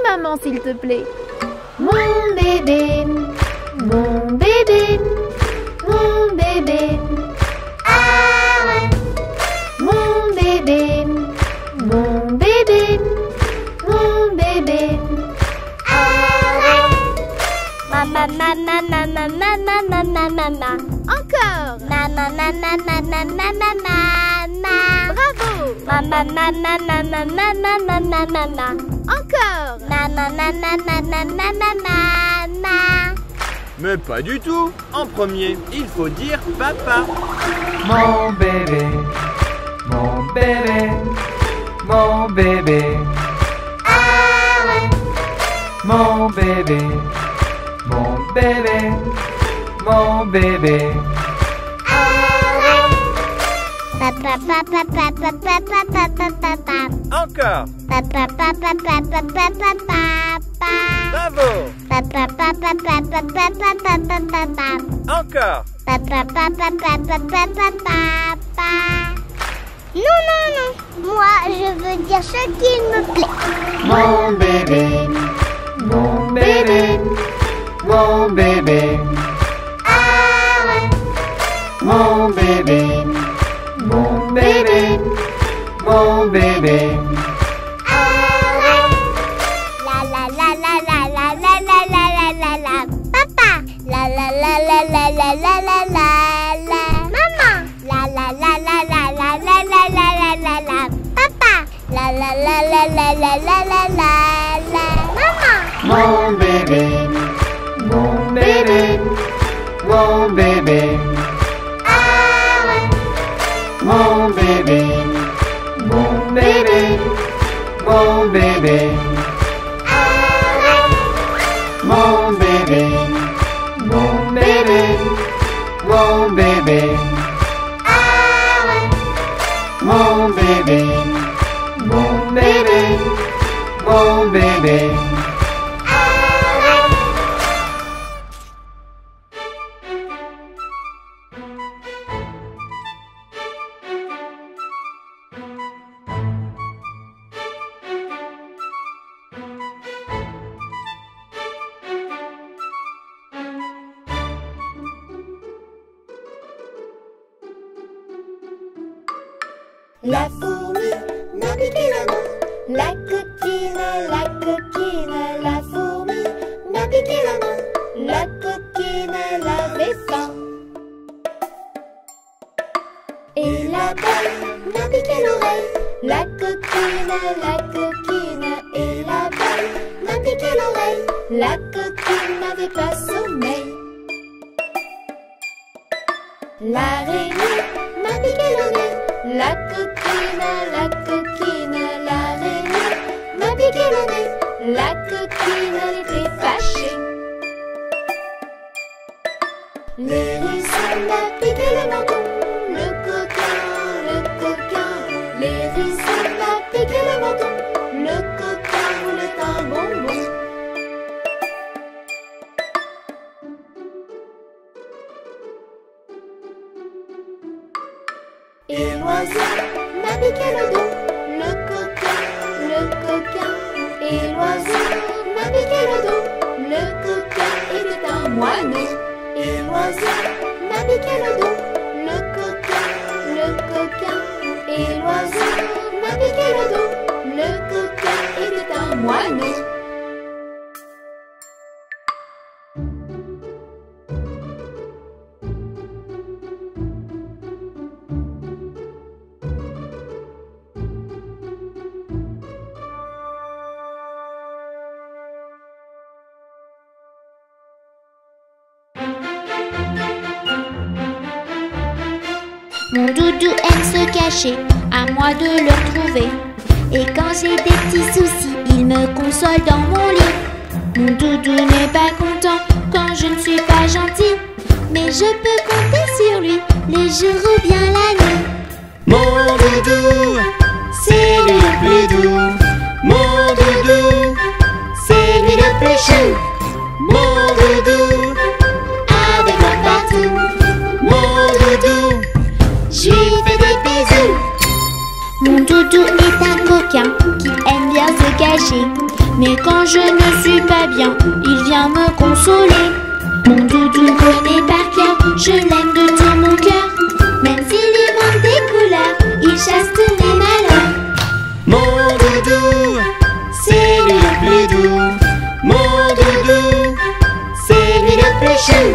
maman, s'il te plaît. Mon bébé, mon bébé, mon bébé. Ah ouais. Mon bébé, mon bébé, mon bébé. Ah ouais. Mama, mama, mama, mama, mama, mama. Encore. Mama, mama, mama, mama, mama. Bravo. Mama, mama, mama, mama, mama, mama. Encore. Mama, mama, mama, mama, mama. Mais pas du tout. En premier, il faut dire papa. Mon bébé, mon bébé, mon bébé. Ah ouais. Mon bébé, mon bébé, mon bébé. Papa, papa, papa, papa, papa, papa. Encore. Papa, papa, papa, papa, papa. Bravo. Papa, papa, papa, papa, papa, papa. Encore. Papa, papa, papa, papa, papa. Non, non, non. Moi, je veux dire ce qu'il me plaît. Mon bébé, mon bébé, mon bébé. Ah ouais. Mon bébé, mon bébé, mon bébé. Ah ouais. La la la la la la la la la la la la. Papa. La la la la la la la la la la. Maman. La la la la la la la la la la la la. Papa. La la la la la la la la la la. Maman. Mon bébé, mon bébé, mon bébé. Ah ouais. Mon bébé, mon bébé, mon bébé. Ah ouais. Mon bébé, mon bébé, mon bébé. Ah ouais. Mon bébé, mon bébé, mon bébé. La fourmi n'a piqué la main. La coquine, la fourmi n'a piqué la main. La coquine l'avait faim. Et la belle n'a piqué l'oreille. La coquine, et la belle n'a piqué l'oreille. La coquine n'avait pas sommeil. L'araignée m'a piqué le nez. La coquine, l'araignée m'a piqué le nez. La coquine, elle était fâchée. L'hérisson m'a piqué le menton. Le coquin. L'hérisson m'a piqué le menton. Le coquin voulait un bonbon. Et l'oiseau m'a piqué le dos. Le coquin. Et l'oiseau m'a piqué le dos. Le coquin était un moineau. Et l'oiseau m'a piqué le dos. Le coquin. Et l'oiseau m'a piqué le dos. Le coquin était un moineau. Mon doudou aime se cacher, à moi de le retrouver. Et quand j'ai des petits soucis, il me console dans mon lit. Mon doudou n'est pas content quand je ne suis pas gentille, mais je peux compter sur lui, le jour ou bien la nuit. Mon doudou, c'est lui le plus doux. Mon doudou, c'est lui le plus chou. Mon doudou, avec moi partout. Mon doudou, je lui fais des bisous. Mon doudou est un coquin qui aime bien se cacher. Mais quand je ne suis pas bien, il vient me consoler. Mon doudou connaît par cœur, je l'aime de tout mon cœur. Même s'il lui manque des couleurs, il chasse tous mes malheurs. Mon doudou, c'est lui le plus doux. Mon doudou, c'est lui le plus chou.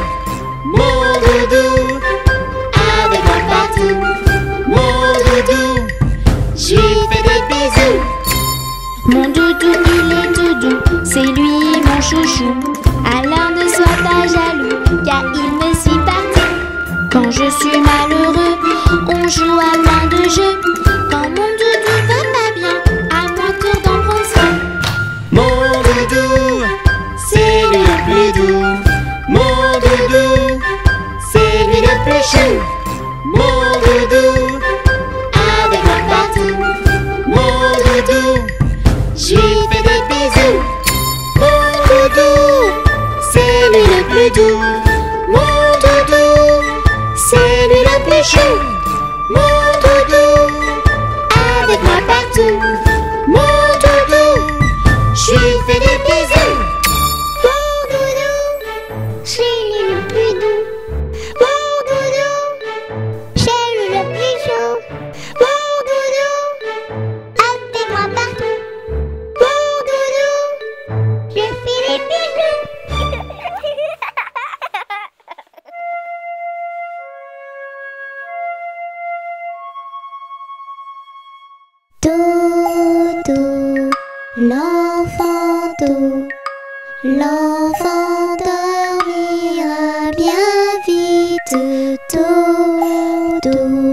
Mon doudou, avec moi partout. Mon doudou, je lui fais des bisous. Mon doudou, il est tout doux, c'est lui mon chouchou. Alors ne sois pas jaloux, car il me suit partout. Quand je suis malheureux, on joue à plein de jeux. Quand mon doudou va pas bien, à mon tour d'en prendre soin. Mon doudou, c'est lui le plus doux. Mon doudou, c'est lui le plus chou. Mon doudou, avec moi partout. Mon doudou, je lui fais des bisous. Mon doudou, c'est lui le plus doux. Mon doudou, c'est lui le plus chou. Mon doudou, avec moi partout. Mon doudou, je lui fais des bisous. Mon doudou, c'est lui le plus doux. Mon doudou, c'est lui le plus chaud. Mon doudou, avec moi partout. Mon doudou, je fais des bisous. Doudou, l'enfant doux, l'enfant dormira bien vite. Doudou,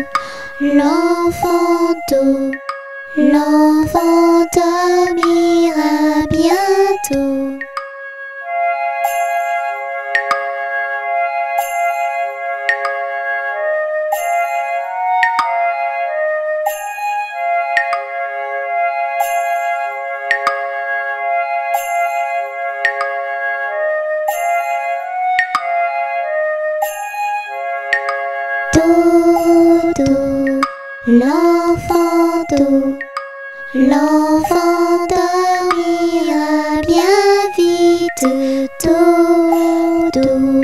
l'enfant doux, l'enfant dormira bientôt. Doudou, l'enfant doux, l'enfant dormira bien vite. Doudou,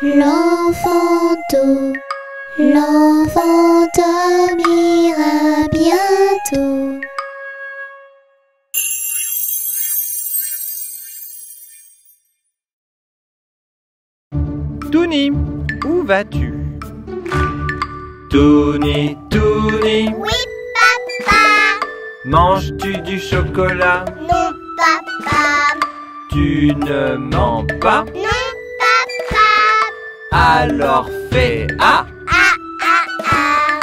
l'enfant doux, l'enfant dormira bientôt. Touni, où vas-tu? Touni, Touni, Oui, papa. manges-tu du chocolat? Non, papa. Tu ne mens pas? Non, papa. Alors fais A. Ah, ah, ah.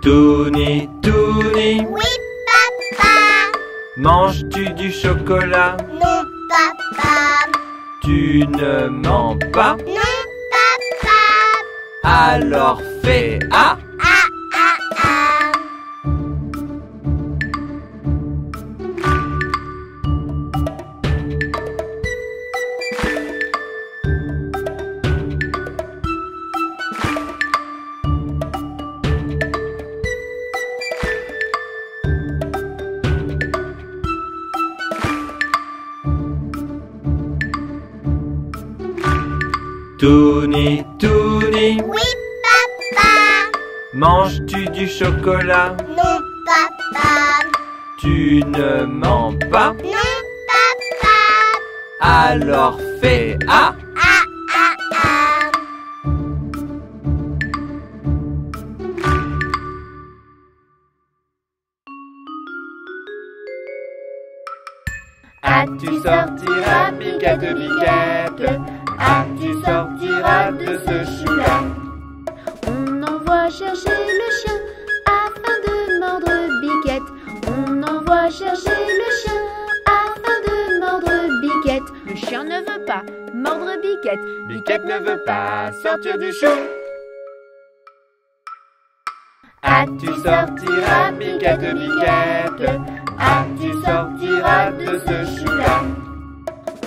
Touni, Touni, Oui, papa. manges-tu du chocolat? Non, papa. Tu ne mens pas? Non, papa. Alors fais A. Ah, ah, ah. Touni, Touni, Oui, papa. manges-tu du chocolat? Non, papa. Tu ne mens pas? Non, papa. Alors fais A. Ah, ah, ah. Ah, tu sortiras, Biquette, Biquette. Ah, tu sortiras de ce chou-là. On envoie chercher le chien afin de mordre Biquette. On envoie chercher le chien afin de mordre Biquette. Le chien ne veut pas mordre Biquette. Biquette ne veut pas sortir du chou. Ah, tu sortiras, Biquette, Biquette. Ah, tu sortiras de ce chou-là.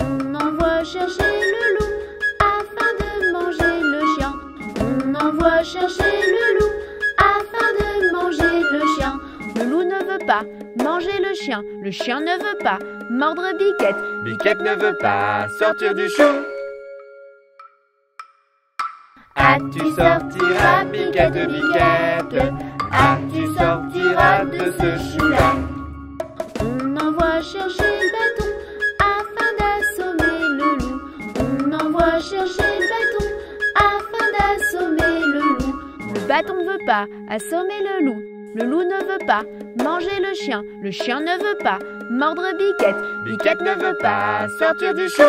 On envoie chercher le loup afin de manger le chien. On envoie chercher le loup afin de manger le chien. Le loup ne pas manger le chien ne veut pas mordre Biquette. Biquette ne veut pas sortir du chou. Ah, tu sortiras, Biquette, Biquette. Ah, tu sortiras de ce chou-là. On envoie chercher le bâton afin d'assommer le loup. On envoie chercher le bâton afin d'assommer le loup. Le bâton ne veut pas assommer le loup. Le loup ne veut pas manger le chien ne veut pas mordre Biquette. Biquette ne veut pas sortir du chou.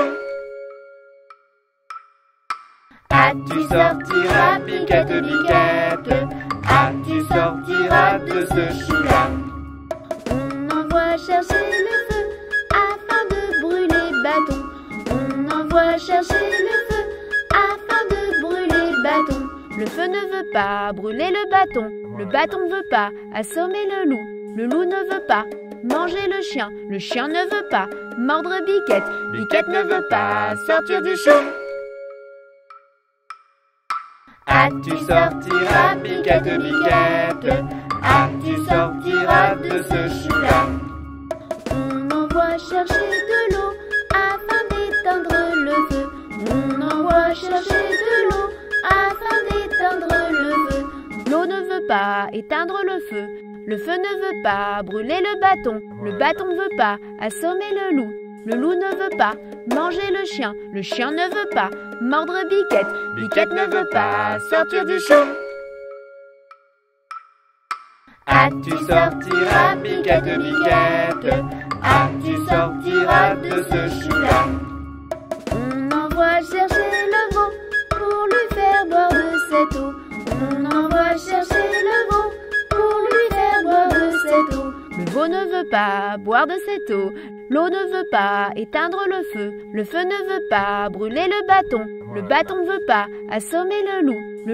Ah, tu sortiras, Biquette, Biquette. Ah, tu sortiras de ce chou-là. On envoie chercher le feu afin de brûler bâton. On envoie chercher le feu afin de brûler bâton. Le feu ne veut pas brûler le bâton ne veut pas assommer le loup ne veut pas manger le chien ne veut pas mordre Biquette. Biquette ne veut pas sortir du chou. Ah, tu sortiras, Biquette, Biquette. Ah, tu sortiras de ce chou-là. On envoie chercher de l'eau afin d'éteindre le feu. On envoie chercher de l'eau afin d'éteindre le feu. L'eau ne veut pas éteindre le feu ne veut pas brûler le bâton ne veut pas assommer le loup ne veut pas manger le chien ne veut pas mordre Biquette. Biquette ne veut pas sortir du chou. Ah, tu sortiras, Biquette, Biquette. Ah, tu sortiras de ce chou-là. On envoie chercher le veau pour lui faire boire de cette eau. On envoie chercher le veau pour lui faire boire de cette eau. Le veau ne veut pas boire de cette eau. L'eau ne veut pas éteindre le feu ne veut pas brûler le bâton ne veut pas assommer le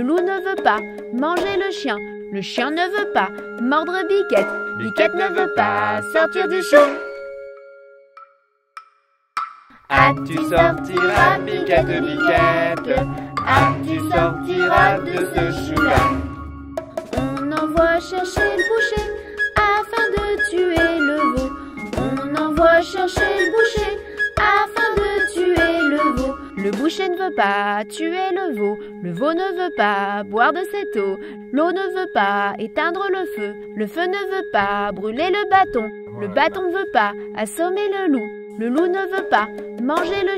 loup ne veut pas manger le chien ne veut pas mordre Biquette. Biquette ne veut pas sortir du chou. Ah, tu sortiras, Biquette, Biquette. Ah, tu sortiras de ce chou-là. On envoie chercher le boucher afin de tuer le veau. On envoie chercher le boucher afin de tuer le veau. Le boucher ne veut pas tuer le veau ne veut pas boire de cette eau. L'eau ne veut pas éteindre le feu ne veut pas brûler le bâton ne veut pas assommer le loup ne veut pas manger le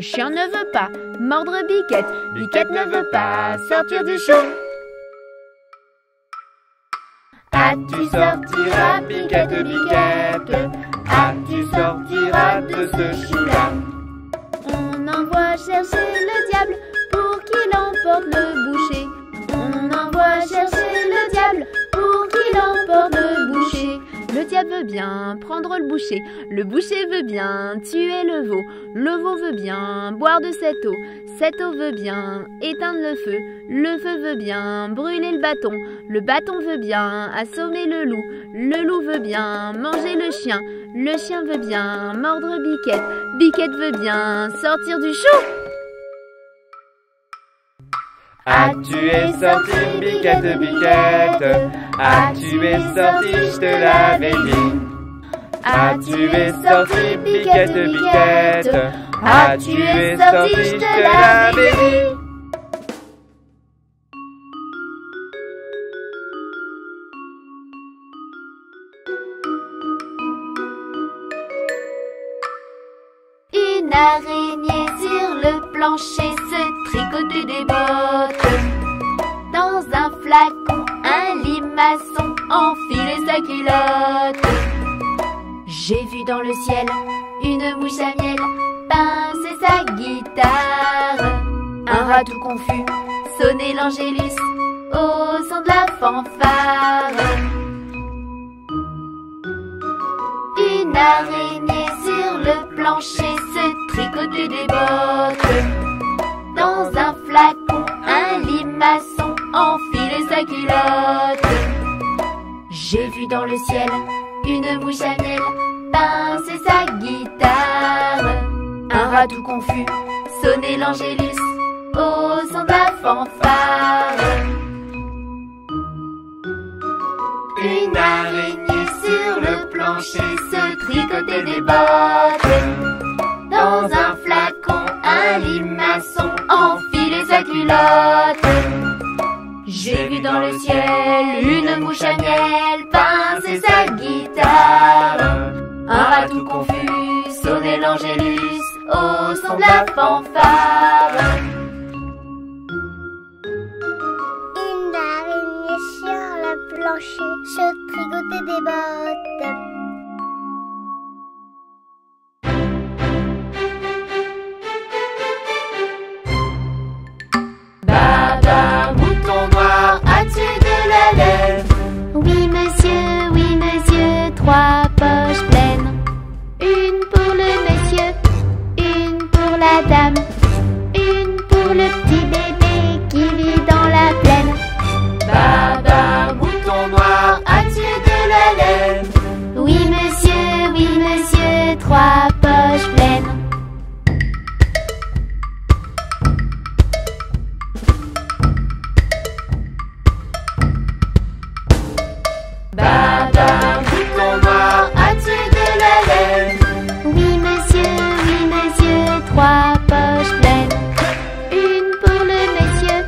chien ne veut pas mordre Biquette. Biquette ne veut pas sortir du chou. Ah, tu sortiras, Biquette, Biquette. Ah, tu sortiras de ce chou-là. On envoie chercher le diable pour qu'il emporte le boucher. On envoie chercher le diable pour qu'il emporte le boucher. Le diable veut bien prendre le boucher veut bien tuer le veau veut bien boire de cette eau veut bien éteindre le feu veut bien brûler le bâton veut bien assommer le loup veut bien manger le chien veut bien mordre Biquette. Biquette veut bien sortir du chou. Ah, tu es sorti, Biquette, Biquette. Ah, tu es sorti, je te l'avais dit. Ah, tu es sorti, Biquette, Biquette. Ah, tu es sorti, je te l'avais dit. Une araignée sur le plancher se tricotait des bottes. Dans un flacon, un limaçon enfilait sa culotte. J'ai vu dans le ciel une mouche à miel pincer sa guitare. Un rat tout confus sonnait l'angélus au son de la fanfare. Une araignée sur le plancher se tricotait des bottes. Dans un flacon, un limaçon enfilait sa culotte. J'ai vu dans le ciel une mouche à miel pincer sa guitare. Un rat tout confus sonnait l'angélus au son de la fanfare. Une araignée sur plancher, se tricoter des bottes. Dans un flacon, un limaçon, enfiler sa culotte. J'ai vu dans le ciel une mouche à miel pincer sa guitare. Un rat tout confus sonner l'angélus au son de la fanfare. Une araignée sur le plancher se tricotait des bottes. Baba, mouton noir, as-tu de la laine? Oui monsieur, 3 poches pleines. Une pour le monsieur, une pour la dame, une pour le petit bébé qui vit dans la plaine. Baba, mouton noir, as-tu de la laine? Oui monsieur, 3 poches pleines. Baba, mouton noir, as-tu de la laine? Oui monsieur, 3 poches pleines. Une pour le monsieur,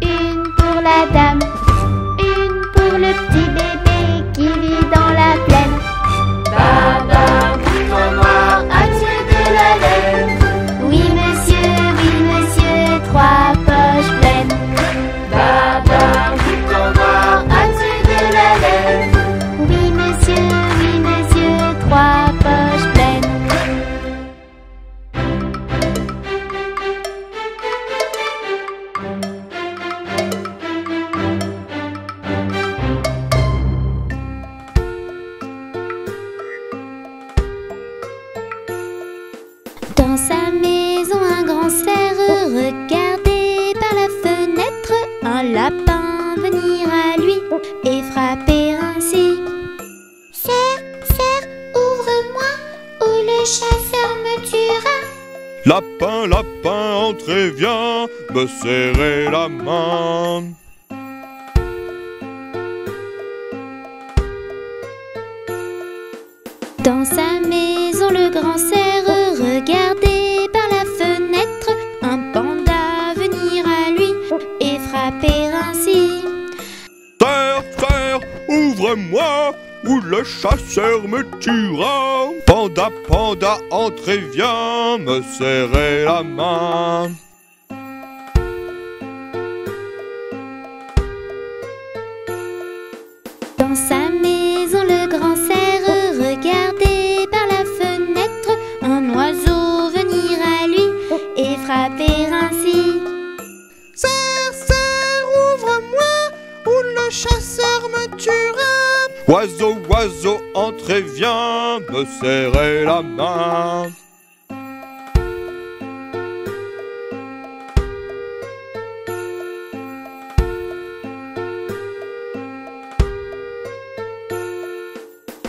une pour la dame, une pour le petit bébé qui vit dans la plaine. Baba, mouton noir, as-tu de la laine? Oui monsieur, 3 poches pleines. Baba, mouton noir, as-tu de la laine? Oui monsieur, 3 poches pleines. Dans sa maison, un grand cerf regardait par la fenêtre un lapin venir à lui et frapper ainsi. Cerf, ouvre-moi ou le chasseur me tuera. Lapin, lapin, entrez, viens me serrer la main. Dans sa maison, le grand cerf regardait par la fenêtre un panda venir à lui et frapper ainsi. Cerf, ouvre-moi ou le chasseur me tuera. Panda, panda, entrez, viens me serrer la main. Dans sa maison, le grand cerf regardait par la fenêtre un oiseau venir à lui et frapper ainsi. Cerf, ouvre-moi ou le chasseur me tuera. Oiseau, oiseau, entrez, viens me serrer la main.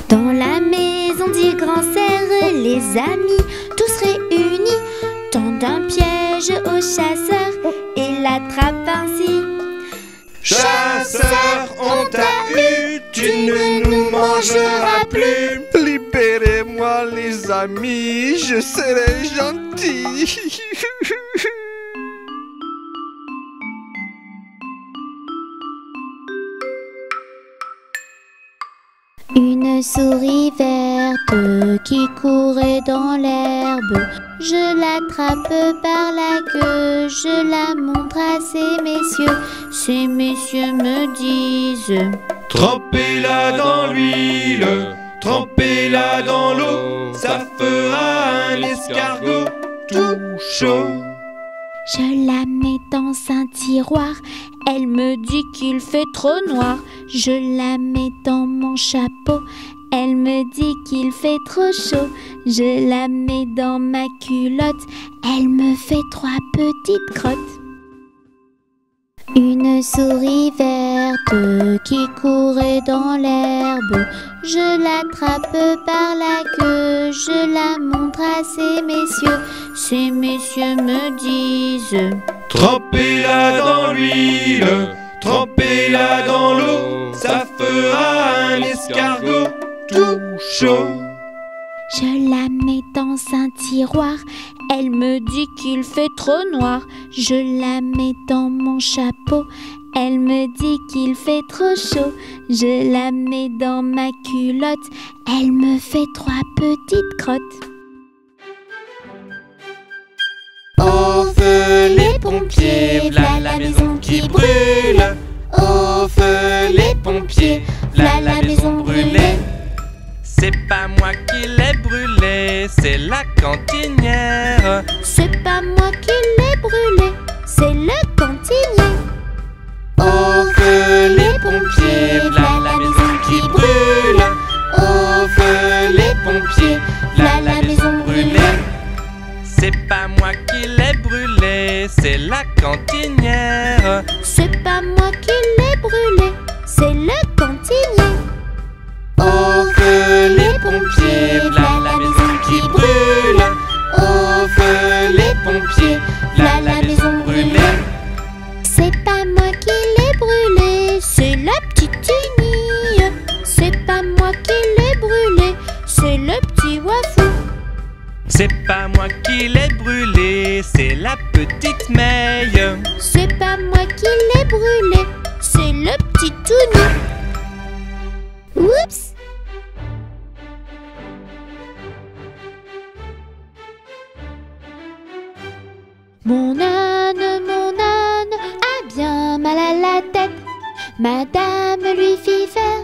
Dans la maison du grand cerf, les amis tous réunis tendent un piège au chasseur et l'attrapent ainsi. Chasseur, on t'a eu, tu ne nous mangeras plus. Libérez-moi les amis, je serai gentil. Une souris verte qui courait dans l'herbe, je l'attrape par la queue, je la montre à ces messieurs. Ces messieurs me disent: Trempez-la dans l'huile, trempez-la dans l'eau, ça fera un escargot tout chaud. Je la mets dans un tiroir, elle me dit qu'il fait trop noir. Je la mets dans mon chapeau, elle me dit qu'il fait trop chaud. Je la mets dans ma culotte, elle me fait 3 petites crottes. Une souris verte qui courait dans l'herbe, je l'attrape par la queue, je la montre à ces messieurs. Ces messieurs me disent: Trempez-la dans l'huile, trempez-la dans l'eau, ça fera un escargot tout chaud. Je la mets dans un tiroir, elle me dit qu'il fait trop noir. Je la mets dans mon chapeau, elle me dit qu'il fait trop chaud. Je la mets dans ma culotte, elle me fait 3 petites crottes. Au feu les pompiers, v'là la maison qui brûle. Au feu les pompiers, v'là la maison brûlée. C'est pas moi qui l'ai brûlé, c'est la cantinière. C'est pas moi qui l'ai brûlé, c'est le cantinier. Au feu les pompiers, v'là la maison qui brûle. Au feu les pompiers, v'là la maison brûlée. C'est pas moi qui l'ai brûlé, c'est la cantinière. C'est pas moi qui l'ai brûlé, c'est le cantinier. Au feu les pompiers, v'là la maison qui brûle. Au feu les pompiers, v'là la maison brûlée. C'est pas moi qui l'ai brûlé, c'est la petite Tini. C'est pas moi qui l'ai brûlé, c'est le petit Wafou. C'est pas moi qui l'ai brûlé, c'est la petite Meille. C'est pas moi qui l'ai brûlé, c'est le petit Touni. Oups! Mon âne a bien mal à la tête. Madame lui fit faire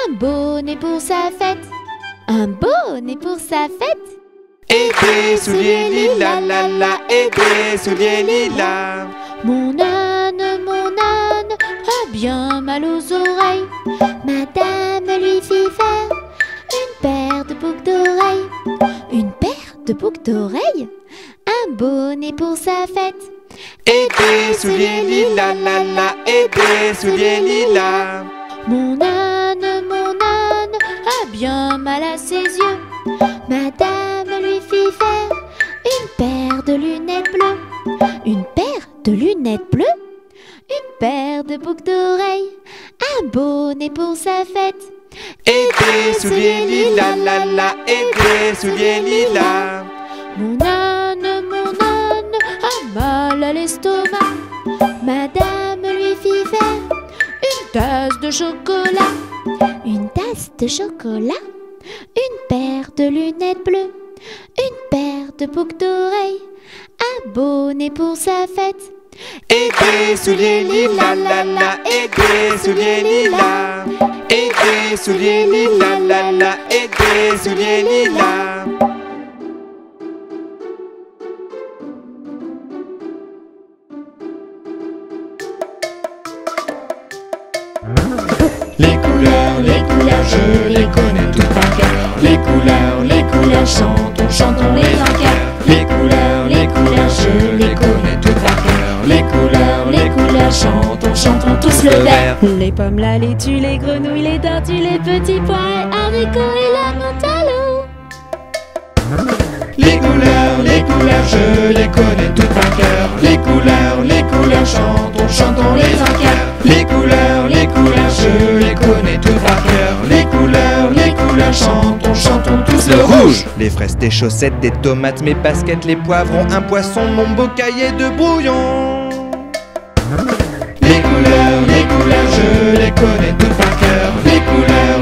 un bonnet pour sa fête. Un bonnet pour sa fête. Et des souliers lilas, la la, et des souliers lilas. Mon âne a bien mal aux oreilles. Madame lui fit faire une paire de boucles d'oreilles. Une paire de boucles d'oreilles? Un bonnet pour sa fête. Et des souliers lilas, la la, et des souliers lilas. Mon âne a bien mal à ses yeux. Madame lui fit faire une paire de lunettes bleues. Une paire de lunettes bleues? Une paire de boucles d'oreilles. Un bonnet pour sa fête. Et des souliers lilas, la la, et des souliers lilas. Mon âne a mal à l'estomac. Madame lui fit faire une tasse de chocolat. Une tasse de chocolat? Une paire de lunettes bleues. Une paire de boucles d'oreilles. Un bonnet pour sa fête. Et des souliers lilas, la la, et des souliers lilas. Et des souliers lilas, la la, et des souliers lilas. Les couleurs, je les connais toutes par cœur. Les couleurs, chantons les en cœur. Les couleurs, je les connais toutes par cœur. Les couleurs, chantons tous le vert. Les pommes, la laitue, les grenouilles, les tortues, les petits pois et haricots et la menthe à l'eau. Les couleurs, je les connais toutes par cœur. Les couleurs, chantons les en cœur. Les couleurs, je les connais toutes par cœur. Les couleurs, chantons tous le rouge. Les fraises, tes chaussettes, des tomates, mes baskets, les poivrons, un poisson, mon beau cahier de brouillon. Les couleurs, je les connais toutes par cœur. Les couleurs,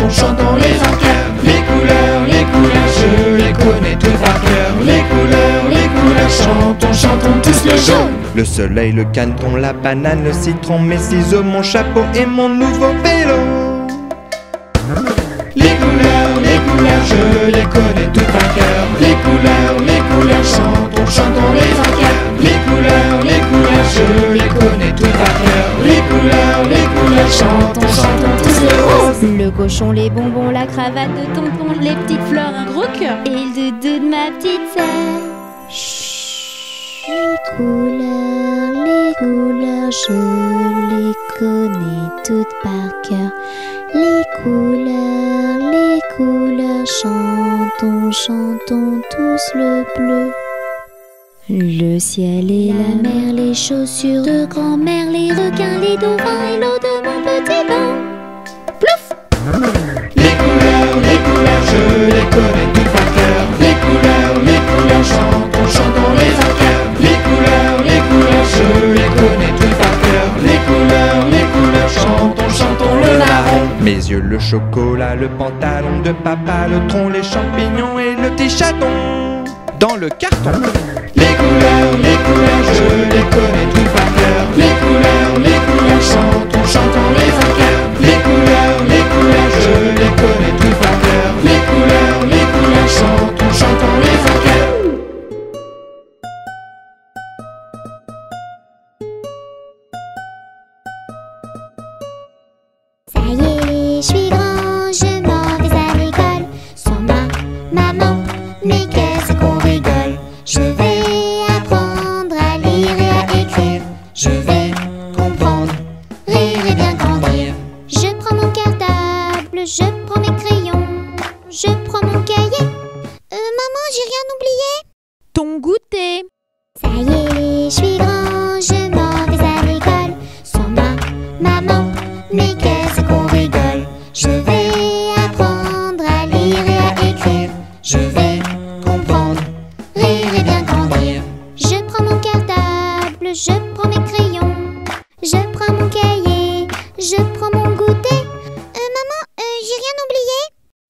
chantons les en cœur. Les couleurs, je les connais toutes par cœur. Les couleurs, chantons tous le jaune. Le soleil, le caneton, la banane, le citron, mes ciseaux, mon chapeau et mon nouveau vélo. Les couleurs, je les connais toutes par cœur. Les couleurs, chantons les en cœur. Les couleurs, je les connais toutes par cœur. Les couleurs, chantons tous le rose. Le cochon, les bonbons, la cravate de tonton, les petites fleurs, un gros cœur et le doudou de ma petite sœur. Les couleurs, je les connais toutes par cœur. Les couleurs, chantons tous le bleu. Le ciel et la mer, les chaussures de grand-mère, les requins, les dauphins et l'eau de mon petit bain. Plouf! Les yeux, le chocolat, le pantalon de papa, le tronc, les champignons et le petit chaton dans le carton. Les couleurs, je les connais toutes par cœur. Les couleurs, chantons les en chœur. Les couleurs, je les connais toutes par cœur. Les couleurs, chantons les en chœur. Ça y est, je suis grand, je m'en vais à l'école. Sans ma maman, mais qu'est-ce qu'on rigole. Je vais apprendre à lire et à écrire. Je vais comprendre, rire et bien grandir. Je prends mon cartable, je prends mes crayons, je prends mon cahier. Maman, j'ai rien oublié. Ton goûter. Ça y est, je suis grand, je m'en vais à l'école. Sans ma maman, mais qu'est-ce qu'on rigole. Je vais apprendre à lire et à écrire. Je vais comprendre, rire et bien grandir. Je prends mon cartable, je prends mes crayons, je prends mon cahier, je prends mon goûter. Maman, j'ai rien oublié.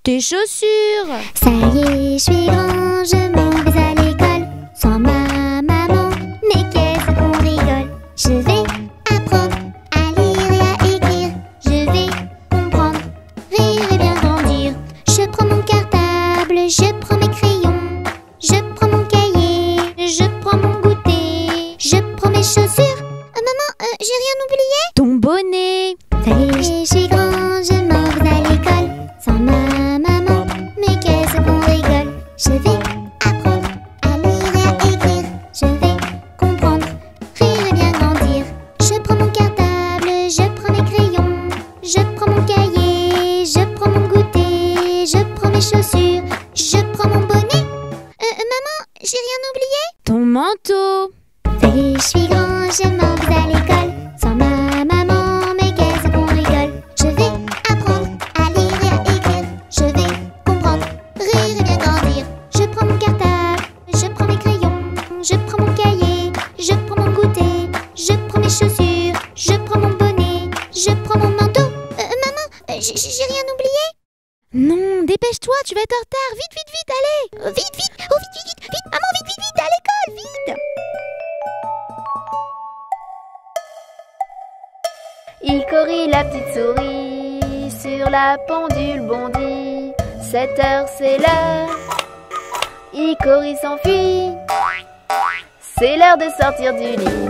Tes chaussures. Ça y est, je suis grand, je m'en vais à l'école. Sans ma maman, mais qu'est-ce qu'on rigole. Je vais apprendre à lire et à écrire. Je vais comprendre, rire et bien grandir. Je prends mon cartable, je prends mes crayons, je prends mon cahier, je prends mon goûter, je prends mes chaussures. Maman, j'ai rien oublié. Ton bonnet. Ça y est, je suis grand, je m'en vais à l'école. Sans ma maman, mais qu'est-ce qu'on rigole. Je vais apprendre à lire et à écrire. Je vais comprendre, rire et bien grandir. Je prends mon cartable, je prends mes crayons, je prends mon cahier, je prends mon goûter, je prends mes chaussures, je prends mon bonnet. Maman, j'ai rien oublié. Ton manteau. Ça y est, je suis grand, je m'en vais à l'école. Sans ma maman, mais qu'est-ce qu'on rigole. Je vais apprendre à lire et à écrire. Je vais comprendre, rire et bien grandir. Je prends mon cartable, je prends mes crayons, je prends mon cahier, je prends mon goûter, je prends mes chaussures, je prends mon bonnet, je prends mon manteau. Maman, j'ai rien oublié. Non, dépêche-toi, tu vas être en retard. Vite, vite, vite, allez. Vite, vite, oh vite, maman, vite, à l'école, vite. Icori la petite souris, sur la pendule bondit. 7 heures c'est l'heure, Icori s'enfuit. C'est l'heure de sortir du lit.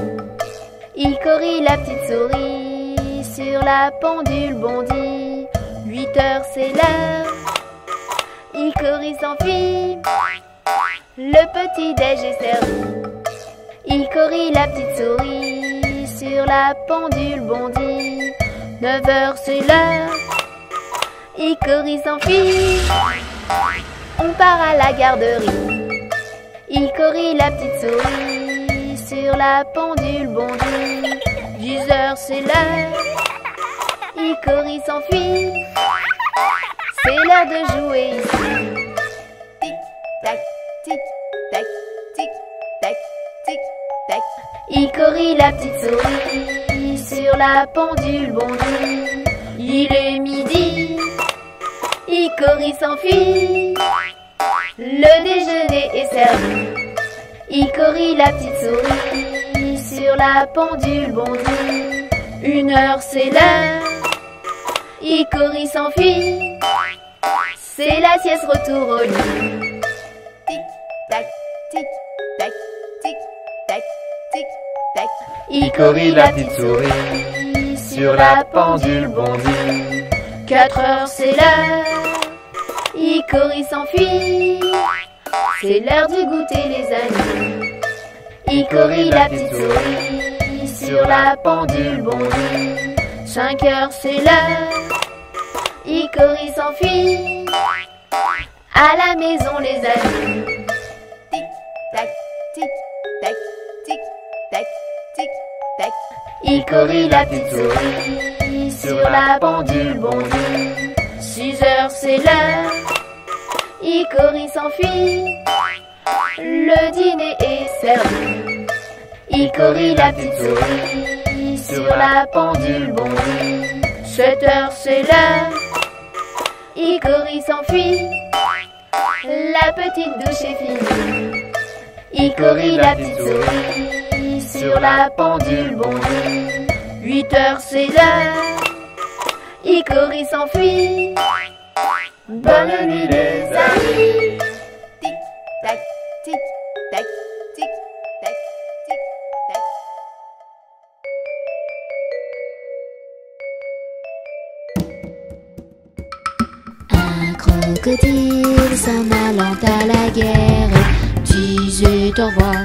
Icori la petite souris, sur la pendule bondit. 8 heures c'est l'heure, Icori s'enfuit. Le petit déj est servi. Icori la petite souris, sur la pendule bondit. 9 heures c'est l'heure, Icori s'enfuit. On part à la garderie. Icori la petite souris, sur la pendule bondit. 10 heures c'est l'heure, Icori s'enfuit. C'est l'heure de jouer ici. Tic tac, tic tac, tic tac, tic tac. Icori la petite souris, sur la pendule bondit. Il est midi, Icori s'enfuit. Le déjeuner est servi. Icori la petite souris, sur la pendule bondit. 1 heure c'est l'heure, Icori s'enfuit. C'est la sieste, retour au lit. Tic tac, tic tac, tic tac, tic tac. Icori la petite souris, sur la pendule bondit. 4 heures c'est l'heure, Icori s'enfuit. C'est l'heure du goûter les amis. Icori la petite souris, sur la pendule bondit. 5 heures c'est l'heure, Icori s'enfuit. À la maison les amis. Tic tac, tic tac, tic tac, tic tac. Icori la petite souris, sur la pendule bondit. 6 heures c'est l'heure, Icori s'enfuit. Le dîner est servi. Icori la petite souris, sur la pendule bondit. 7 heures c'est l'heure, Icori s'enfuit, la petite douche est finie. Icori la petite souris, sur la pendule bondit. 8 heures c'est l'heure, Icori s'enfuit. Bonne nuit les amis. Tic tac, tic tac, tic tac, tic tac. Un crocodile s'en allant à la guerre disait au revoir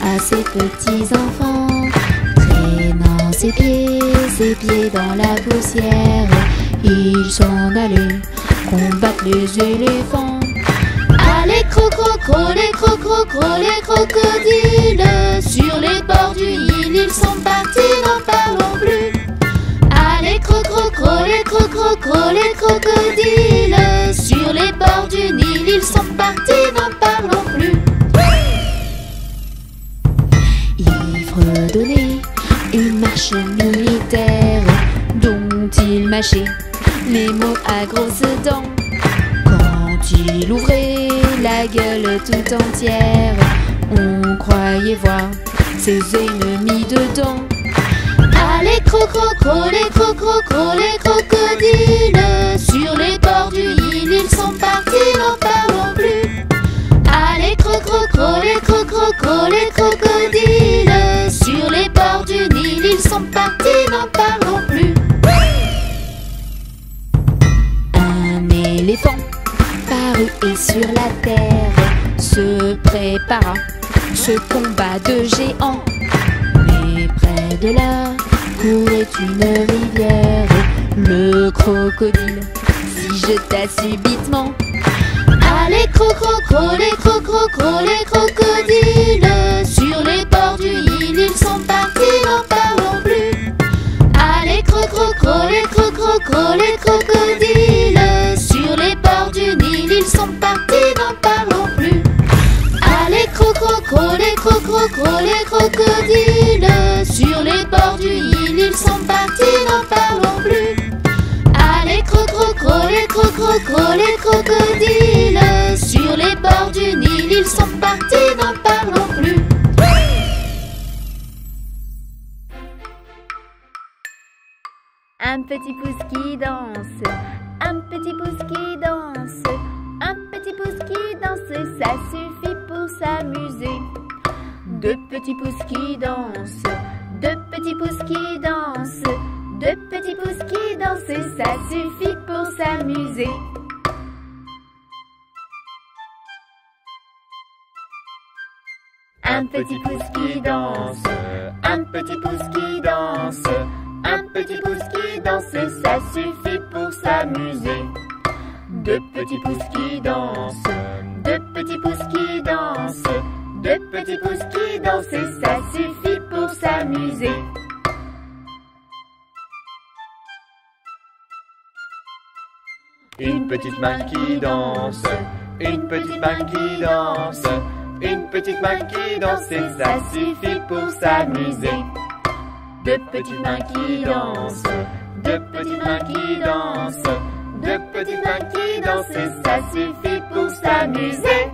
à ses petits enfants, traînant ses pieds dans la poussière. Il s'en allait combattre les éléphants. Allez crocro, les crocodiles, sur les bords du Nil, ils sont partis, n'en parlons plus. Allez crocro, les crocodiles, sur les bords du Nil, ils sont partis, n'en parlons plus. Il fredonnait une marche militaire dont il mâchait les mots à grosses dents. Quand il ouvrait la gueule tout entière, on croyait voir ses ennemis dedans. Allez crocro, les crocodiles, sur les bords du Nil, ils sont partis, n'en parlons plus. Allez crocro, les crocodiles, sur les bords du Nil, ils sont partis, n'en parlons plus. Un éléphant parut et sur la terre se prépara ce combat de géants. Mais près de là courait une rivière. Le crocodile s'y jeta subitement. Allez crocro, les crocodiles, sur les bords du Nil, ils sont partis, n'en parlons plus. Allez crocro, les crocodiles, sur les bords du Nil, ils sont partis, n'en parlons plus. Allez crocro, les crocodiles, sur les bords du Nil, ils sont partis, n'en parlons plus. Allez crocro, les crocodiles, sur les bords du Nil, ils sont partis, n'en parlons plus. Un petit pouce qui danse, un petit pouce qui danse, un petit pouce qui danse, ça suffit pour s'amuser. 2 petits pouces qui dansent, 2 petits pouces qui dansent, 2 petits pouces qui dansent, ça suffit pour s'amuser. Un petit pouce qui danse, un petit pouce qui danse, un petit pouce qui danse, ça suffit pour s'amuser. 2 petits pouces qui dansent, 2 petits pouces qui dansent, 2 petits pouces qui dansent, ça suffit pour s'amuser. Une petite main qui danse, une petite main qui danse, une petite main qui danse, ça suffit pour s'amuser. 2 petites mains qui dansent, 2 petites mains qui dansent, 2 petites mains qui dansent, ça suffit pour s'amuser.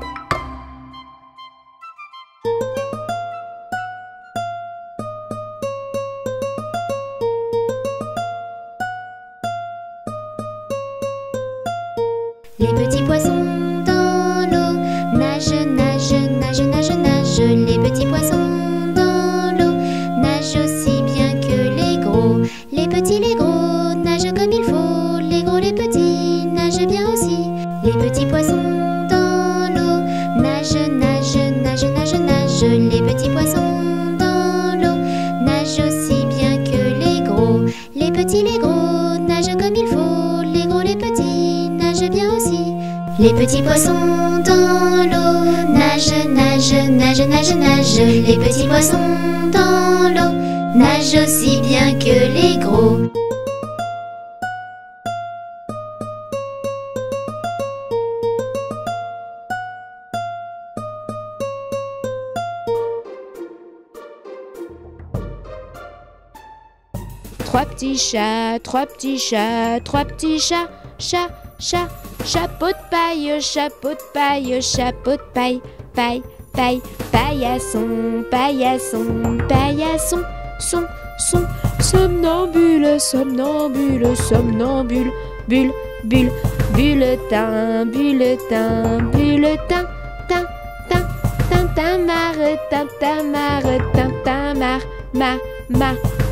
Les petits poissons dans l'eau nagent, nagent, nagent, nagent, nagent. Les petits poissons dans l'eau nagent aussi bien que les gros. Les petits, les gros nagent comme il faut. Les gros, les petits nagent bien aussi. Les petits poissons dans l'eau nagent, nagent, nagent, nagent, nagent. Les petits poissons dans l'eau nagent aussi bien que les gros. Les petits, les gros nagent comme il faut. Les gros, les petits nagent bien aussi. Les petits poissons dans l'eau nagent, nagent, nagent, nagent, nagent. Les petits poissons dans l'eau nagent aussi bien que les gros. Trois petits chats, trois petits chats, trois petits chats, chat, chat. chapeau de paille, chapeau de paille, chapeau de paille, paille, paille, paillasson, paillasson, paillasson, son, somnambule, somnambule, somnambule, bulle, bulle, bulletin, bulletin, bulletin, tin, tin, tintamarre, tintamarre, tintamarre,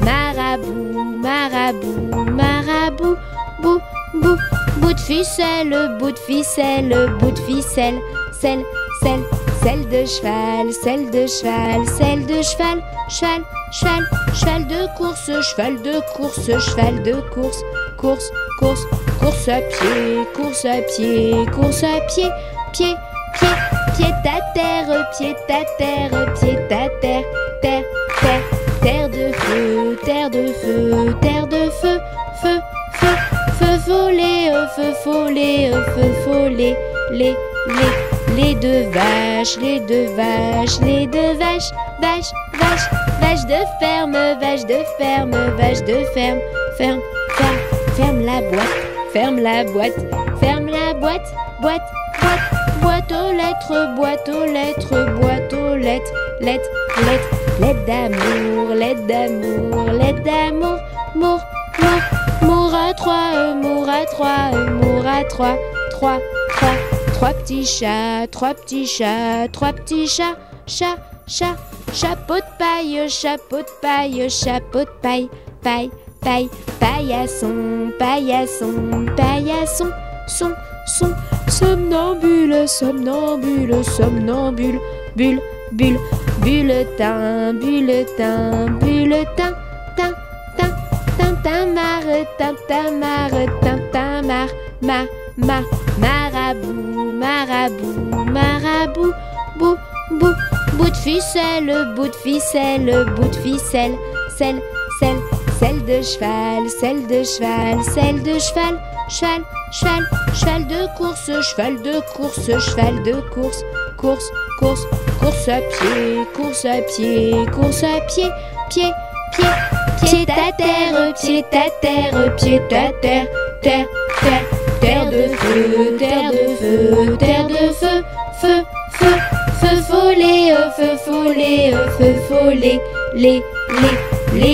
marabout, marabout, marabout, bou, bou, bout de ficelle, bout de ficelle, bout de ficelle, selle, selle, selle de cheval, selle de cheval, selle de cheval, cheval, cheval, cheval de course, cheval de course, cheval de course, course, course, course à pied, course à pied, course à pied, pied, pied, pied à terre, pied à terre, pied à terre, terre, terre, terre de feu, terre de feu, terre de feu, feu, feu, feu follet, feu follet, feu follet, les deux vaches, les deux vaches, les deux vaches, vache, vache, vache de ferme, vache de ferme, vache de ferme, ferme, ferme, ferme la boîte, ferme la boîte, ferme la boîte, boîte, boîte, boîte aux lettres, boîte aux lettres, boîte aux lettres, lettres, lettres, lettres d'amour, lettres d'amour, lettres d'amour, mour, mour, mour à trois, mour à trois, mour à trois, trois, trois. Trois petits chats, trois petits chats, trois petits chats, chat, chat, chapeau de paille, chapeau de paille, chapeau de paille, paille, paille, paillasson, paillasson, paillasson, son, somnambule, somnambule, somnambule, bulle, bulle, bulletin, bulletin, bulletin, tin, tin, tintamarre, tintamarre, tintamarre, marabout, marabout, marabout, bou, bou, bout de ficelle, bout de ficelle, bout de ficelle, selle, selle, selle de cheval, selle de cheval, selle de cheval, cheval, cheval, cheval de course, cheval de course, cheval de course, course, course, course à pied, course à pied, course à pied, pied, pied, pied à terre, pied à terre, pied à terre, terre, terre. Terre de feu, terre de feu, terre de feu, feu, feu, feu follet, feu follet, feu follet, les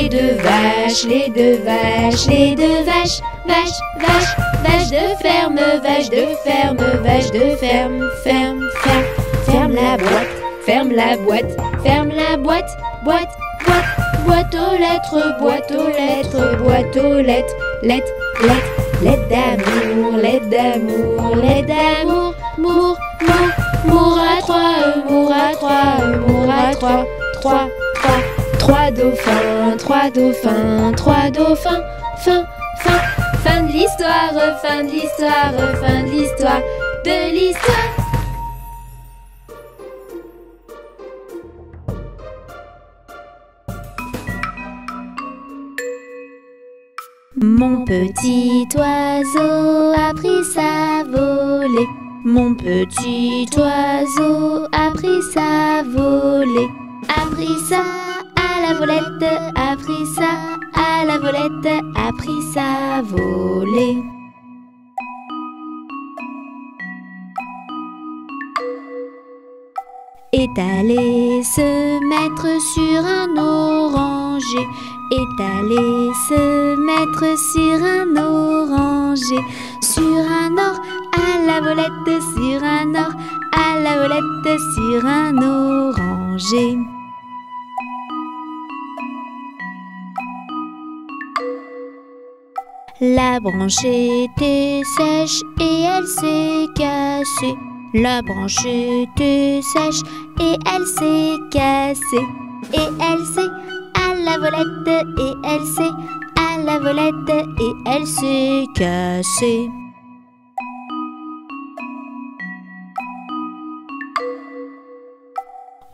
deux vaches, les deux vaches, les deux vaches, vache, vache, vache de ferme, vache de ferme, vache de ferme, ferme, ferme, ferme la boîte, ferme la boîte, ferme la boîte, boîte, boîte, boîte aux lettres, boîte aux lettres, boîte aux lettres, lettres, lettres. Lettres d'amour, lettres d'amour, lettres d'amour, mour, mour, mour à trois, mour à trois, mour à trois, trois, trois, trois dauphins, trois dauphins, trois dauphins, fin, fin, fin de l'histoire, fin de l'histoire, fin de l'histoire, de l'histoire. Mon petit oiseau a pris sa volée. Mon petit oiseau a pris sa volée. A pris ça à la volette, a pris ça à la volette, a pris sa volée. Est allé se mettre sur un oranger. Est allé se mettre sur un oranger. Sur un or à la volette, sur un or à la volette, sur un oranger. La branche était sèche et elle s'est cassée. La branche était sèche et elle s'est cassée. Et elle s'est à la volette, et elle s'est à la volette, et elle s'est cassée.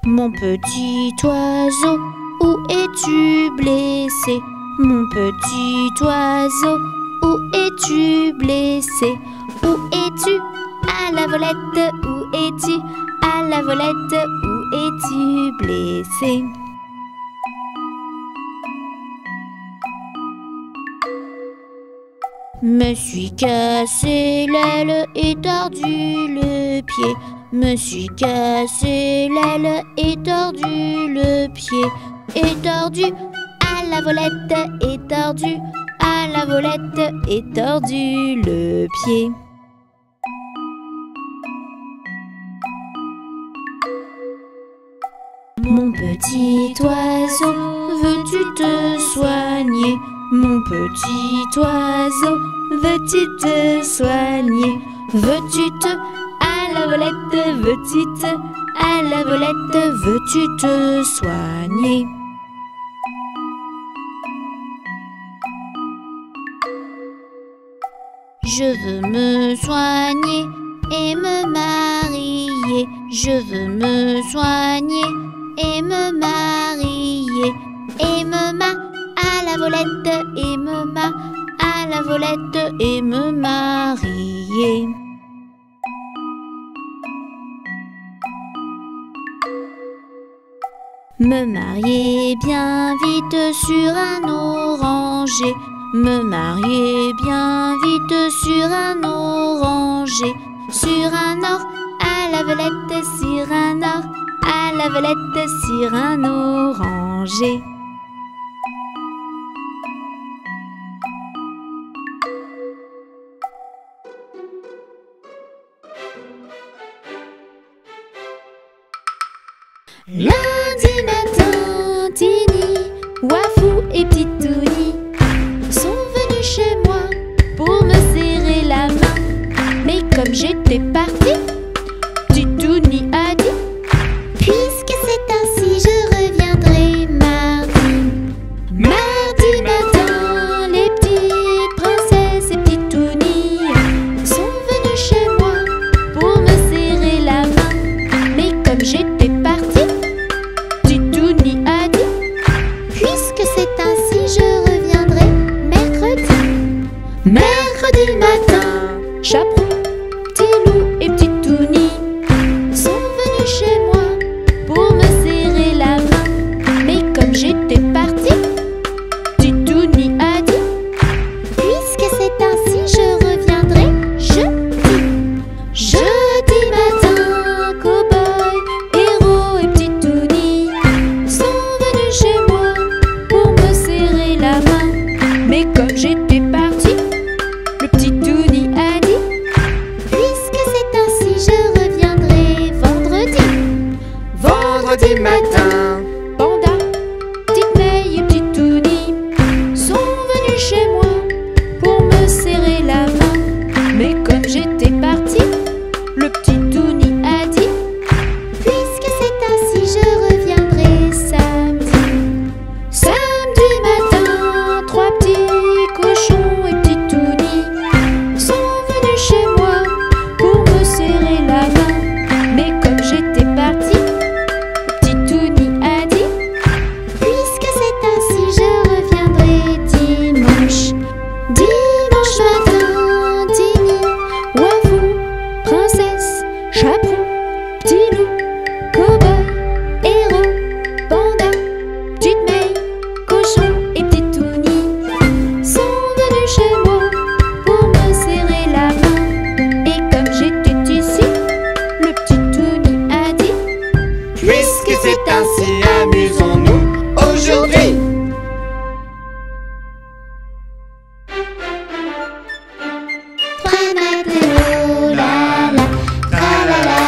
Mon petit oiseau, où es-tu blessé? Mon petit oiseau, où es-tu blessé? Où es-tu à la volette? Où es-tu à la volette? Où es-tu blessé? Me suis cassé l'aile et tordu le pied. Me suis cassé l'aile et tordu le pied. Et tordu à la volette, et tordu à la volette, et tordu le pied. Mon petit oiseau, veux-tu te soigner? Mon petit oiseau, veux-tu te soigner? Veux-tu te à la volette, veux-tu te à la volette, veux-tu te soigner? Je veux me soigner et me marier. Je veux me soigner et me marier. Et me ma à la volette, et me ma à la volette, et me marier. Me marier bien vite sur un oranger. Me marier bien vite sur un oranger. Sur un or à la volette, sur un or à la volette, sur un oranger. Lundi matin, Tini, Wafou et Petitouni sont venus chez moi pour me serrer la main. Mais comme j'étais partie, Petitouni a dit: puisque c'est ainsi, je reviendrai mardi. Mardi matin, les petites princesses et Petitouni sont venues chez moi pour me serrer la main. Mais comme j'étais partie, Petitouni a dit: puisque c'est ainsi, je reviendrai mercredi. Mercredi matin, Chaperon, Petit Loup et Petitouni sont venus chez moi pour me serrer la main. Mais comme j'étais partie, Petitouni a dit: puisque c'est ainsi, je reviendrai jeudi. Jeudi matin, Cow-Boy, Héros et Petitouni sont venus chez moi pour me serrer la main. Mais comme j'étais partie, le Petitouni a dit: puisque c'est ainsi, je reviendrai vendredi. Vendredi matin, Panda, Petite May et Petitouni sont venus chez moi pour me serrer la main. Mais comme j'étais partie, le Petitouni a dit: puisque c'est ainsi, je reviendrai samedi. Samedi matin, trois petits cochons et Petitouni sont venus chez moi pour me serrer la main. Mais comme j'étais partie, Petitouni a dit: puisque c'est ainsi, je reviendrai dimanche. Dimanche matin, Tini, Wafou, Princesse, Chaperon, Petit Loup, Cow-Boy, Héros, Panda, Petite May, Cochon et Petitouni sont venus chez moi pour me serrer la main. Et comme j'étais ici, le Petitouni a dit: puisque c'est ainsi, amusons-nous aujourd'hui. Trois matelots, la la, tra la la,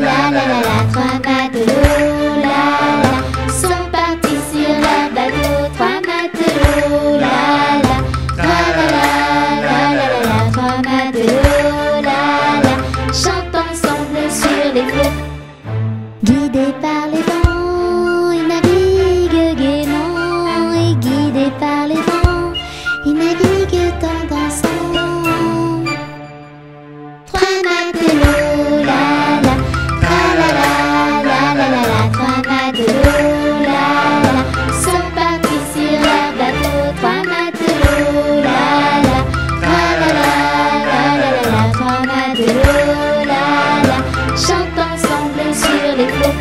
la la la la. Trois matelots, la la, sont partis sur leur bateau. Trois matelots, la la, tra la la, la la la la. Trois matelots, la la, chantent ensemble sur les flots. Guidés par les vents, ils naviguent gaiement. Et guidés par les vents, ils naviguent en dansant. Trois matelots, la la, tra la la, la la la la. Trois matelots, la la, sont partis sur leur bateau. Trois matelots, la la, tra la la, la la la la. Trois matelots, la la, chantent ensemble sur les flots.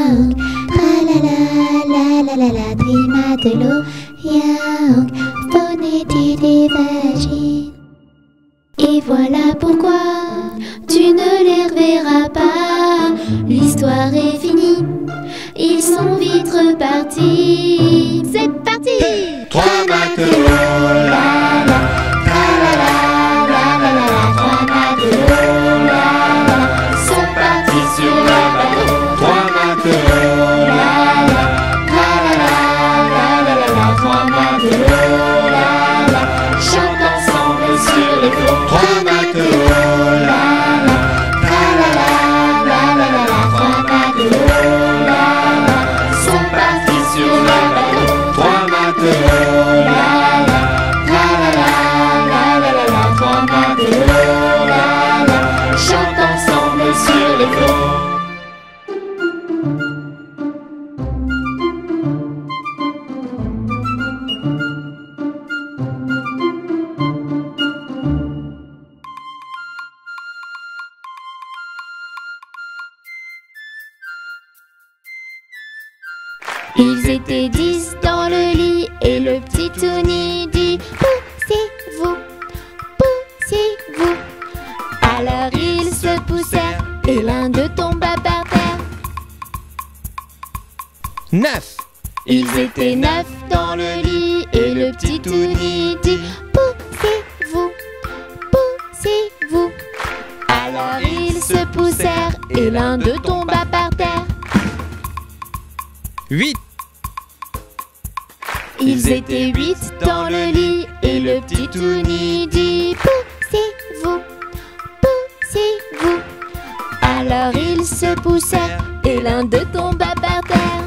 Yaourt, la des matelots. Yaourt, phonétique des vagines. Et voilà pourquoi tu ne les reverras pas. L'histoire est finie, ils sont vite repartis. C'est parti! Trois matelots, la la, Trois matelots, sont partis sur le bateau. Trois matelots, trois matelots, chantent ensemble sur les flots. Trois matelots, trois matelots, sont partis sur le bateau. Trois matelots, trois matelots, chantent ensemble sur les flots. Ils étaient 10 dans le lit et le petit Tony dit poussez-vous, poussez-vous. Alors ils se poussèrent et l'un d'eux tomba par terre. 9. Ils étaient 9 dans le lit et le petit Tony dit poussez-vous, poussez-vous. Alors ils se poussèrent et l'un d'eux tomba par terre. 8. Ils étaient 8 dans le lit et le petit Tony dit poussez-vous, poussez-vous. Alors ils se poussèrent et l'un d'eux tomba par terre.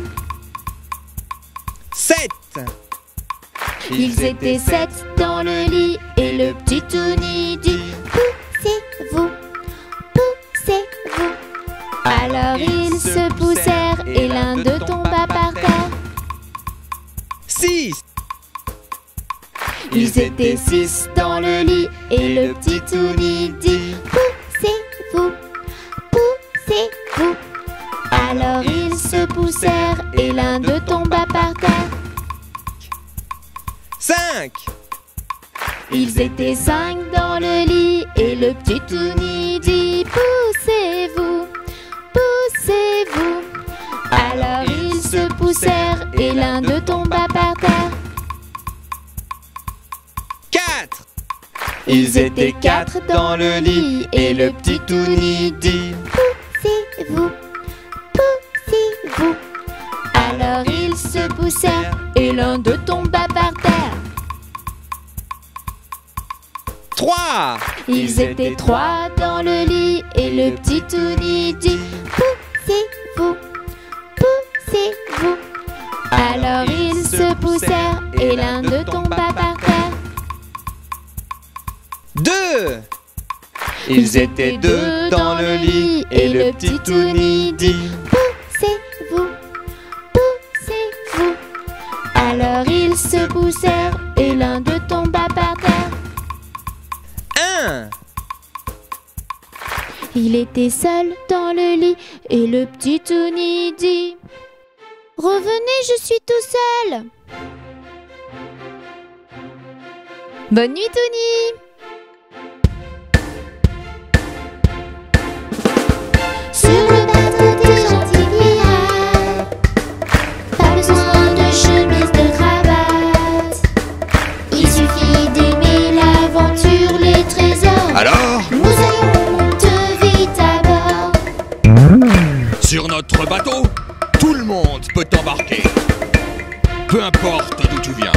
7. Ils étaient 7 dans le lit et le petit Tony dit poussez-vous, poussez-vous. Alors ils se poussèrent et l'un d'eux tomba par terre. 6. Ils étaient 6 dans le lit et le petit Tony dit poussez-vous, poussez-vous. Alors ils se poussèrent et l'un d'eux tomba par terre. 5. Ils étaient 5 dans le lit et le petit Tony dit poussez-vous, poussez-vous. Alors ils se poussèrent et l'un d'eux tomba par terre. 4. Ils étaient 4 dans le lit et le petit Tony dit poussez-vous, poussez-vous. Alors ils se poussèrent et l'un d'eux tomba par terre. 3. Ils étaient 3 dans le lit et le petit Tony dit poussez-vous, poussez-vous. Alors ils se poussèrent et l'un d'eux tomba par terre. 2. Ils étaient 2 dans le lit et le petit Tony dit poussez-vous, poussez-vous. Alors ils se poussèrent et l'un d'eux tomba par terre. 1. Il était seul dans le lit et le petit Tony dit revenez, je suis tout seul. Bonne nuit Tony. Sur le bateau des gentils pirates, pas besoin de chemise, de cravate. Il suffit d'aimer l'aventure, les trésors. Alors, Nous allons monter vite à bord. sur notre bateau, tout le monde peut t'embarquer. Peu importe d'où tu viens,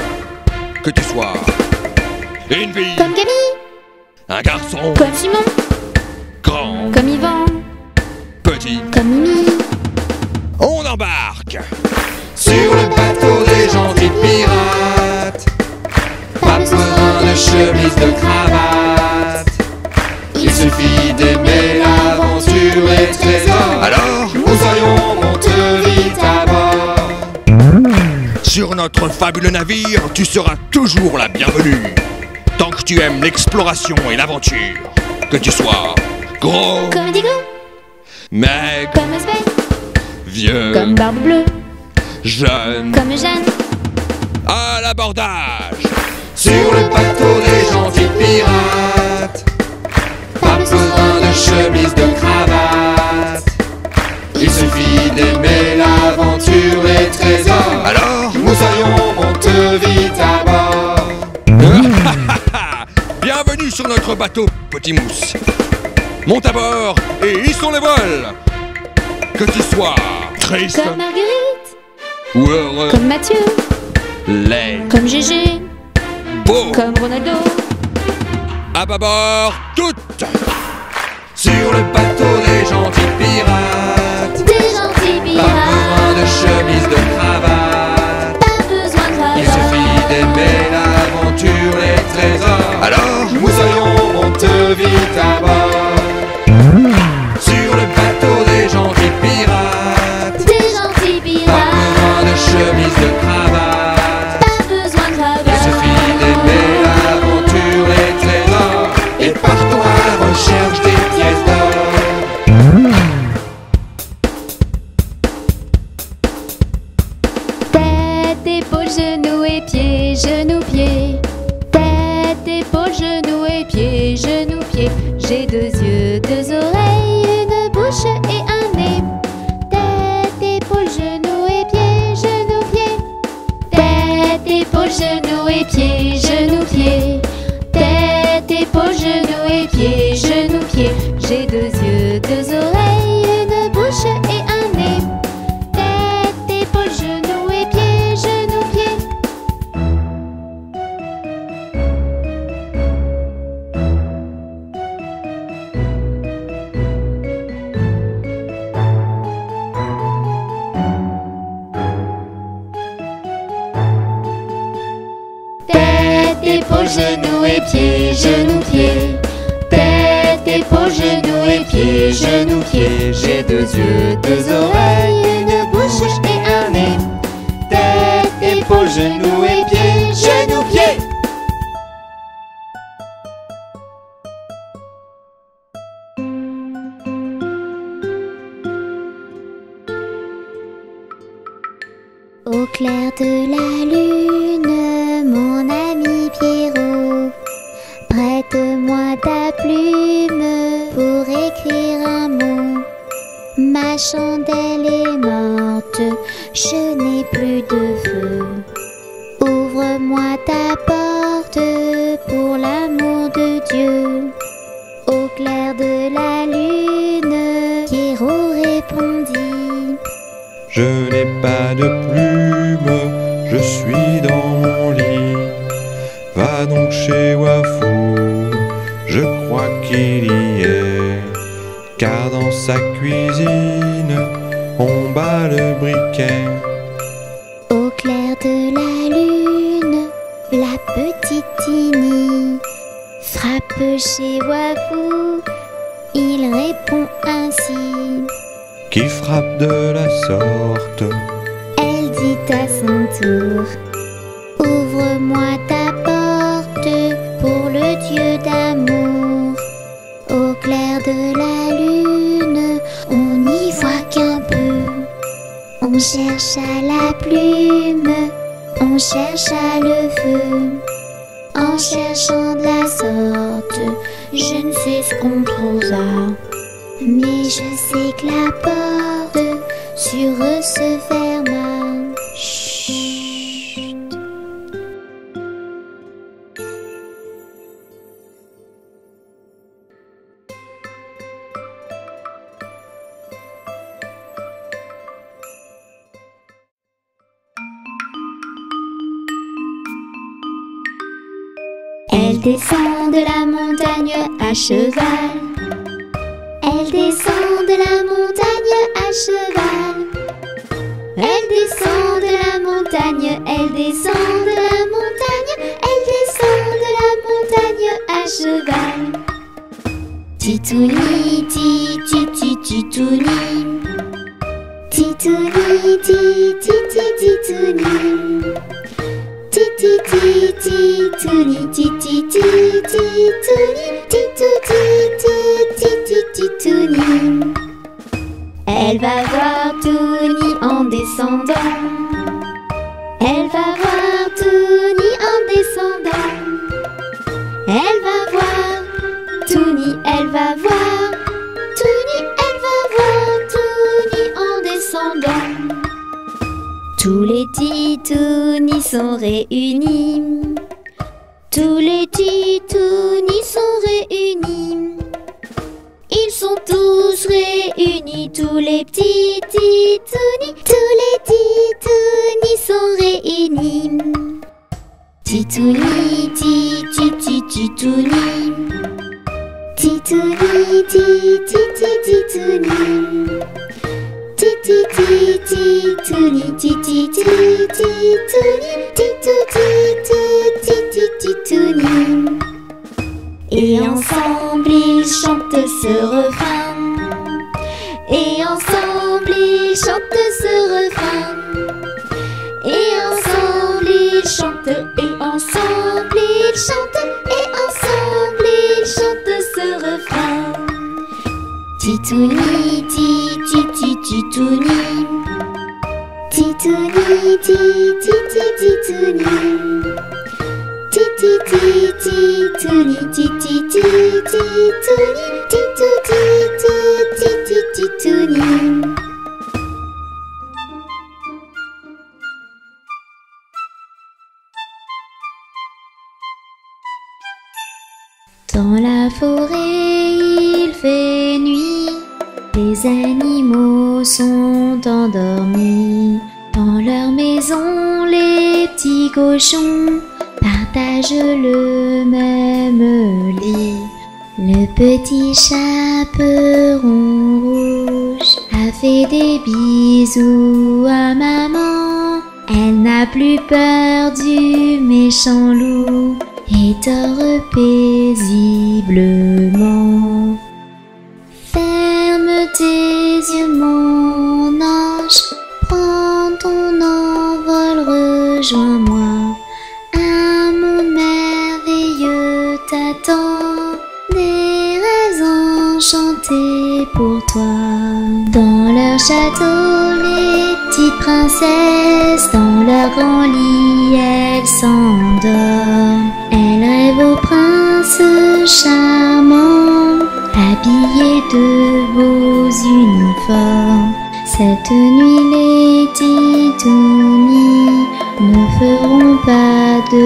que tu sois une fille, Comme Camille, un garçon, comme Simon, grand, comme Yvan, petit, comme Mimi. on embarque. Sur le bateau des gentils pirates, pas besoin de chemise, de cravate. Il suffit d'aimer l'aventure et les trésors. Alors, Nous allons monter vite à bord. sur notre fabuleux navire, tu seras toujours la bienvenue. Tant que tu aimes l'exploration et l'aventure, que tu sois gros, Comme Digo, maigre, comme Asbel, vieux, comme Barbe Bleue, jeune, comme Jeanne. à l'abordage. Sur le bateau des gentils pirates, pas besoin de chemise, de cravate. Il suffit d'aimer l'aventure, les trésors. Alors, Moussaillon monte vite à bord. bienvenue sur notre bateau, petit mousse. Monte à bord et hissons les voiles. Que tu sois triste Comme Marguerite, ou heureux, comme Mathieu, laid, comme Gégé, beau, comme Ronaldo. à bâbord, toutes. Sur le bateau des gentils pirates, Des gentils pas besoin pirates, de chemise, de cravate. pas besoin de Il cravate. suffit d'aimer l'aventure, les trésors. Alors, Moussaillon monte vite à bord. Sur le bateau des gentils pirates, Des gentils pas pirates, besoin de chemise, de cravate. pas besoin de cravate. Il suffit d'aimer l'aventure, les trésors. Et partons à la recherche des pièces d'or. Tête, épaules, genoux et pieds, genoux, pieds. Tête, épaules, genoux et pieds, genoux, pieds. J'ai 2 yeux, 2 oreilles, une bouche et un nez. Tête, épaules, genoux et pieds, genoux, pieds. Tête, épaules, genoux et pieds, genoux, pieds. Tête, épaules, genoux et pieds, genoux, pieds. J'ai 2 yeux, 2 oreilles, une bouche et un nez. Tête, épaules, genoux et pieds, genoux, pieds. Tête, épaules, genoux et pieds, genoux, pieds. Tête, épaules, genoux et pieds, genoux, pieds. J'ai 2 yeux, 2 oreilles, une bouche et un nez. Tête, épaules, genoux et pieds, genoux, pieds. Au clair de la lune, mon ami Pierrot, prête-moi ta plume pour écrire un mot. Ma chandelle est morte, je n'ai plus de feu. Ouvre-moi ta porte pour l'amour de Dieu. Au clair de la lune, Pierrot répondit: Je n'ai pas de plume, je suis dans mon lit. Va donc chez Wafou, je crois qu'il y est. Car dans sa cuisine, on bat le briquet. Au clair de la lune, la petite Tini frappe chez Wafou. Il répond ainsi: Qui frappe de la sorte? Elle dit à son tour: Ouvre-moi ta porte pour le Dieu d'amour. Au clair de la lune, on n'y voit qu'un peu. On cherche à la plume, on cherche à le feu. En cherchant de la sorte, je ne sais ce qu'on trouva. Mais je sais que la porte sur eux se ferma. Chut. Elle descend de la montagne à cheval. Elle descend de la montagne à cheval. Elle descend de la montagne, elle descend de la montagne, elle descend de la montagne à cheval. Titouni, titi, titouni. Titouni, titi, titouni. Titi, titi, titouni, titi, titouni, titouni, titi, titouni. Elle Elle va voir Tony en descendant. Elle va voir Tony en descendant. Elle va voir Tony, elle va voir Tony, elle va voir Tony en descendant. Tous les titounis sont réunis. Tous les titounis sont réunis. Ils sont tous réunis, tous les petits titounis. Tous les titounis sont réunis. Titouni, titi, titouni. Titouni, titi, titouni. Titi, titouni, titi, titouni. Titi, titouni. Et ensemble ils chantent ce refrain. Et ensemble ils chantent ce refrain. Et ensemble ils chantent. Et ensemble ils chantent. Et ensemble ils chantent ce refrain. Titouni, titi, titouni. Titouni, titi, titouni. Titi, titouni, titi, titouni. Titi, titouni. Dans la forêt il fait nuit. Les animaux sont endormis. Dans leur maison les petits cochons partagent le même lit. Le petit chaperon rouge a fait des bisous à maman. Elle n'a plus peur du méchant loup et dort paisiblement. Ferme tes yeux mon ange, prends ton envol, rejoins-moi. Un monde merveilleux t'attend, des rêves enchantés pour toi. Dans leur château, les petites princesses, dans leur grand lit, elles s'endorment. Elles rêvent au prince charmant, habillés de beaux uniformes. Cette nuit, les titounis ne feront pas de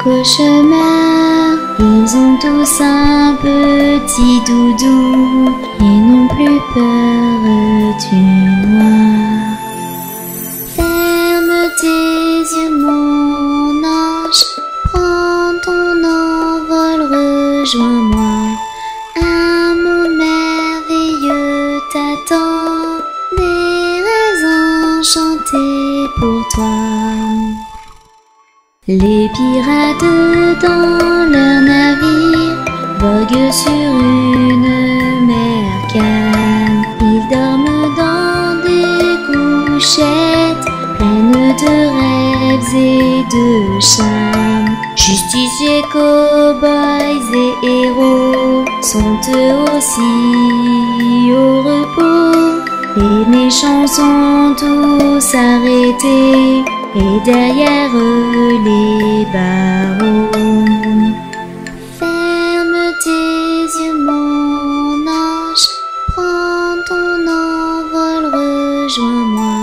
cauchemar. Ils ont tous un petit doudou et n'ont plus peur du noir. Ferme tes yeux mon ange, prends ton envol, rejoins-moi. Un monde merveilleux t'attend, des rêves enchantés pour toi. Les pirates dans leur navire voguent sur une mer calme. Ils dorment dans des couchettes pleines de rêves et de charmes. Justiciers, cow-boys et héros sont eux aussi au repos. Les méchants sont tous arrêtés et derrière eux les barreaux. Ferme tes yeux mon ange, prends ton envol, rejoins-moi.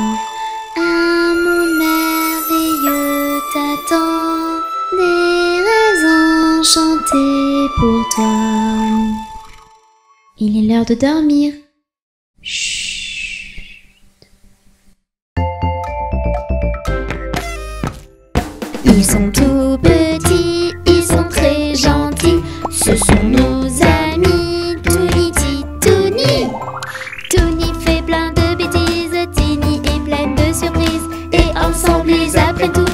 Un monde merveilleux t'attend, des rêves enchantés pour toi. Il est l'heure de dormir. Chut. Ils sont tout petits, ils sont très gentils. Ce sont nos amis, Touni, Titouni. Touni fait plein de bêtises, Tini est pleine de surprises. Et ensemble ils apprennent tout.